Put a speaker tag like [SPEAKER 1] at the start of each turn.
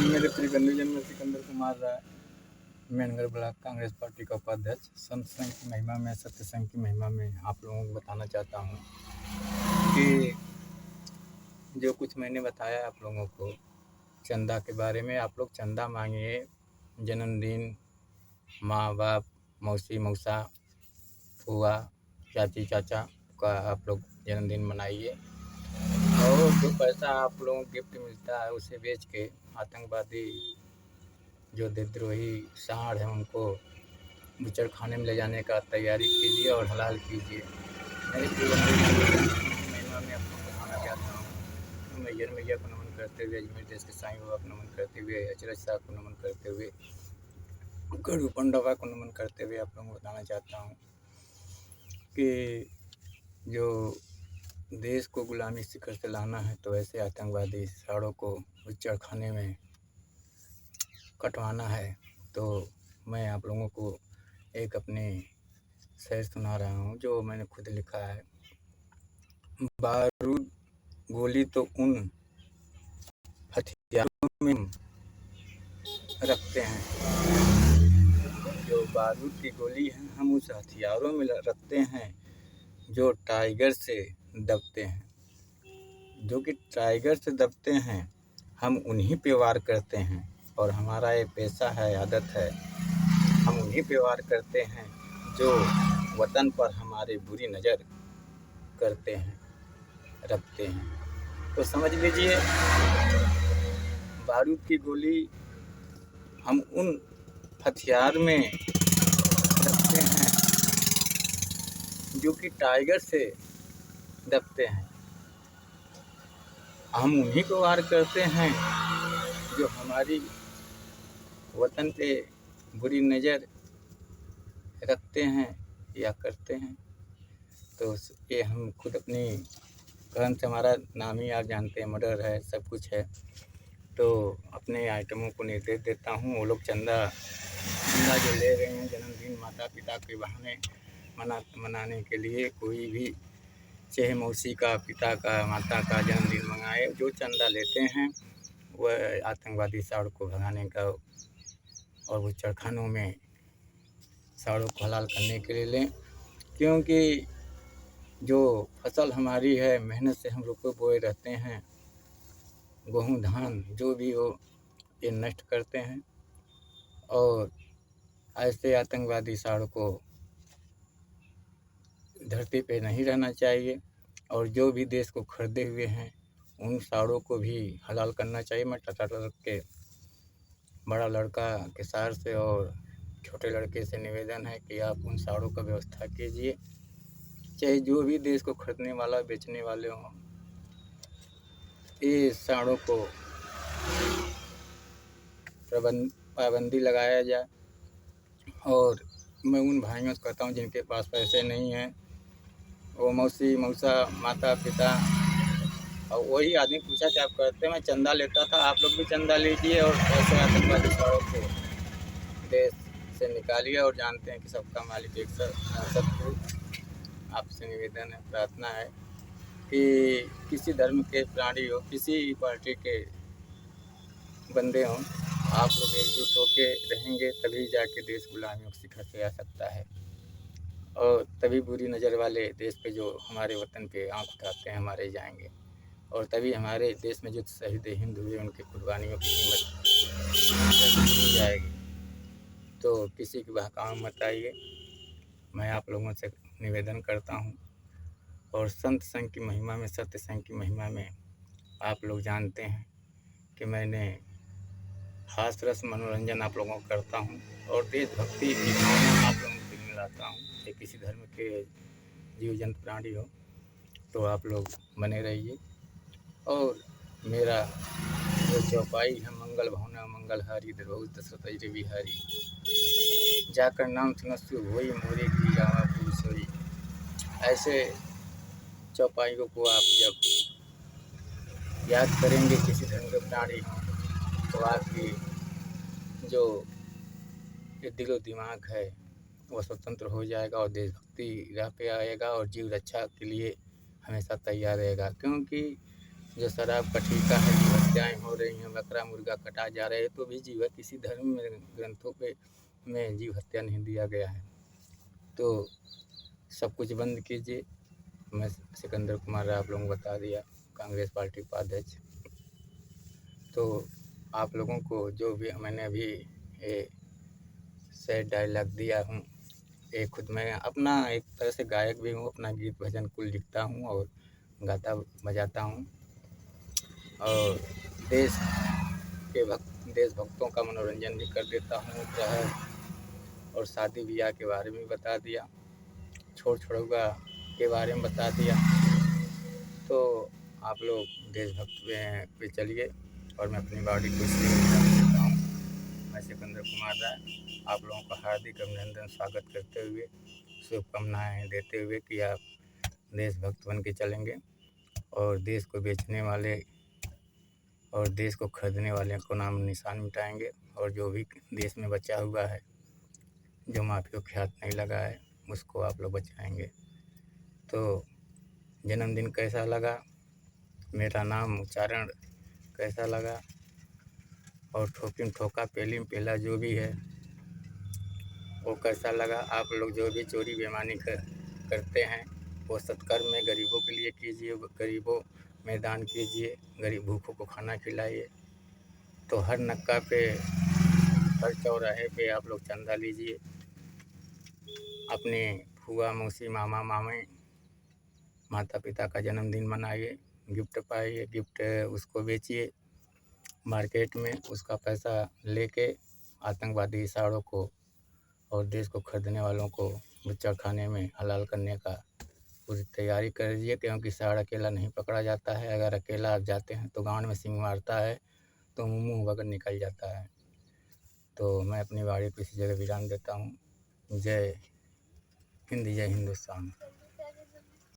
[SPEAKER 1] मेरे प्रिय बंधुजन, मैं सिकंदर कुमार राय, मेहनगढ़ ब्लॉक कांग्रेस पार्टी का उपाध्यक्ष। संत संघ की महिमा में, सत्य संघ की महिमा में आप लोगों को बताना चाहता हूँ कि जो कुछ मैंने बताया आप लोगों को चंदा के बारे में, आप लोग चंदा मांगिए। जन्मदिन माँ बाप, मौसी मौसा, फुआ, चाची चाचा का आप लोग जन्मदिन मनाइए। और जो पैसा आप लोगों को गिफ्ट मिलता है उसे बेच के आतंकवादी जो देशद्रोही सांड हैं उनको बुचड़ खाने में ले जाने का तैयारी कीजिए और हलाल कीजिए। मेरे महिमा में आपको बताना चाहता हूँ। मैयर मैया को नमन करते हुए, अजमेर देश के साईं बाबा को नमन करते हुए, अचरज साहब को नमन करते हुए, गढ़ू पंडवा को नमन करते हुए आप लोगों को बताना चाहता हूँ कि जो देश को गुलामी शिखर से लाना है तो ऐसे आतंकवादी साड़ों को बुचड़ खाने में कटवाना है। तो मैं आप लोगों को एक अपनी शेर सुना रहा हूँ जो मैंने खुद लिखा है। बारूद गोली तो उन हथियारों में रखते हैं, जो बारूद की गोली है हम उस हथियारों में रखते हैं जो टाइगर से दबते हैं। जो कि टाइगर से दबते हैं हम उन्हीं पे वार करते हैं। और हमारा ये पेशा है, आदत है, हम उन्हीं पे वार करते हैं जो वतन पर हमारे बुरी नज़र करते हैं, रखते हैं। तो समझ लीजिए, बारूद की गोली हम उन हथियार में रखते हैं जो कि टाइगर से दबते हैं। हम उन्हीं को वार करते हैं जो हमारी वतन पे बुरी नज़र रखते हैं या करते हैं। तो ये हम खुद अपनी कर्म से, हमारा नाम ही आप जानते हैं, मर्डर है, सब कुछ है। तो अपने आइटमों को निर्देश देता हूँ। वो लोग चंदा जो ले रहे हैं जन्मदिन माता पिता के बहाने मनाने के लिए, कोई भी चाहे मौसी का, पिता का, माता का जन्मदिन मनाए, जो चंदा लेते हैं वह आतंकवादी साड़ को भगाने का और वो चरखानों में साड़ों को हलाल करने के लिए लें। क्योंकि जो फसल हमारी है, मेहनत से हम लोग को बोए रहते हैं, गेहूँ धान जो भी हो, ये नष्ट करते हैं। और ऐसे आतंकवादी साड़ को धरती पे नहीं रहना चाहिए। और जो भी देश को खरीदे हुए हैं उन साड़ों को भी हलाल करना चाहिए। मैं टाटा के बड़ा लड़का के सार से और छोटे लड़के से निवेदन है कि आप उन साड़ों का व्यवस्था कीजिए। चाहे जो भी देश को खरीदने वाला, बेचने वाले हों, ये साड़ों को पाबंदी लगाया जाए। और मैं उन भाइयों से कहता हूँ जिनके पास पैसे नहीं हैं, वो मौसी मौसा, माता पिता, और वही आदमी पूछा कि आप करते हैं, मैं चंदा लेता था, आप लोग भी चंदा लीजिए और ऐसे आतंकवादी साड़ों को देश से निकालिए। और जानते हैं कि सबका मालिक एक सतगुरु। आपसे निवेदन है, प्रार्थना है कि किसी धर्म के प्राणी हो, किसी पार्टी के बंदे हों, आप लोग एकजुट होके रहेंगे तभी जाके देश गुलामियों के शिखर से आ सकता है। और तभी बुरी नज़र वाले देश पे, जो हमारे वतन पे आँख उठाते हैं, हमारे जाएंगे। और तभी हमारे देश में जो शहीद हिंद हुए उनकी कुर्बानियों की कीमत मिल जाएगी। तो किसी के बहकावे में मत आइए, मैं आप लोगों से निवेदन करता हूँ। और संत संघ की महिमा में, सत्य संघ की महिमा में आप लोग जानते हैं कि मैंने हास रस मनोरंजन आप लोगों को करता हूँ और देशभक्ति की भावना आप लोगों को मिलाता हूँ। चाहे किसी धर्म के जीव जंतु प्राणी हो, तो आप लोग बने रहिए। और मेरा जो चौपाई है, मंगल भावना मंगल हारी द्रवहु दशरथ अजर बिहारी, जाकर नाम सुनस्सु होई मोरे की जावा पुरुषोरी। ऐसे चौपाइयों को आप जब याद करेंगे किसी धर्म के प्राणी हो, तो आपकी जो ये दिलो दिमाग है वो स्वतंत्र हो जाएगा और देशभक्ति राह पे आएगा और जीव रक्षा के लिए हमेशा तैयार रहेगा। क्योंकि जो शराब का ठेका है, हत्याएं हो रही हैं, बकरा मुर्गा कटा जा रहे हैं, तो भी जीव किसी धर्म में ग्रंथों पे में जीव हत्या नहीं दिया गया है। तो सब कुछ बंद कीजिए। मैं सिकंदर कुमार राय आप लोगों को बता दिया, कांग्रेस पार्टी उपाध्यक्ष। तो आप लोगों को जो भी मैंने अभी ये सैड डायलॉग दिया हूँ, ये खुद मैं अपना एक तरह से गायक भी हूँ, अपना गीत भजन कुल लिखता हूँ और गाता बजाता हूँ, और देशभक्तों का मनोरंजन भी कर देता हूँ। और शादी ब्याह के बारे में बता दिया, छोड़ छोड़ुआ के बारे में बता दिया। तो आप लोग देशभक्त पे चलिए, और मैं अपनी बॉडी को इसलिए देता हूँ। मैं सिकंदर कुमार राय आप लोगों का हार्दिक अभिनंदन स्वागत करते हुए, शुभकामनाएँ देते हुए कि आप देशभक्त बन के चलेंगे और देश को बेचने वाले और देश को खरीदने वाले को नाम निशान मिटाएंगे, और जो भी देश में बचा हुआ है, जो माफियों के हाथ नहीं लगा है, उसको आप लोग बचाएंगे। तो जन्मदिन कैसा लगा, मेरा नाम उच्चारण कैसा लगा, और ठोकिम ठोका पेलिम पेला जो भी है वो कैसा लगा, आप लोग जो भी चोरी बेईमानी करते हैं वो सत्कर्म में गरीबों के लिए कीजिए, गरीबों में दान कीजिए, गरीब भूखों को खाना खिलाइए। तो हर नक्का पे, हर चौराहे पे आप लोग चंदा लीजिए, अपने फूआ मौसी मामा मामी माता पिता का जन्मदिन मनाइए, गिफ्ट पाइए, गिफ्ट उसको बेचिए मार्केट में, उसका पैसा लेके आतंकवादी इशारों को और देश को खरीदने वालों को बच्चा खाने में हलाल करने का पूरी तैयारी कर लीजिए, क्योंकि साड़ अकेला नहीं पकड़ा जाता है। अगर अकेला आप जाते हैं तो गांड में सिंह मारता है, तो मुंह बगल निकल जाता है। तो मैं अपनी वाणी को इसी जगह विराम देता हूँ। जय हिंद, जय हिंदुस्तान।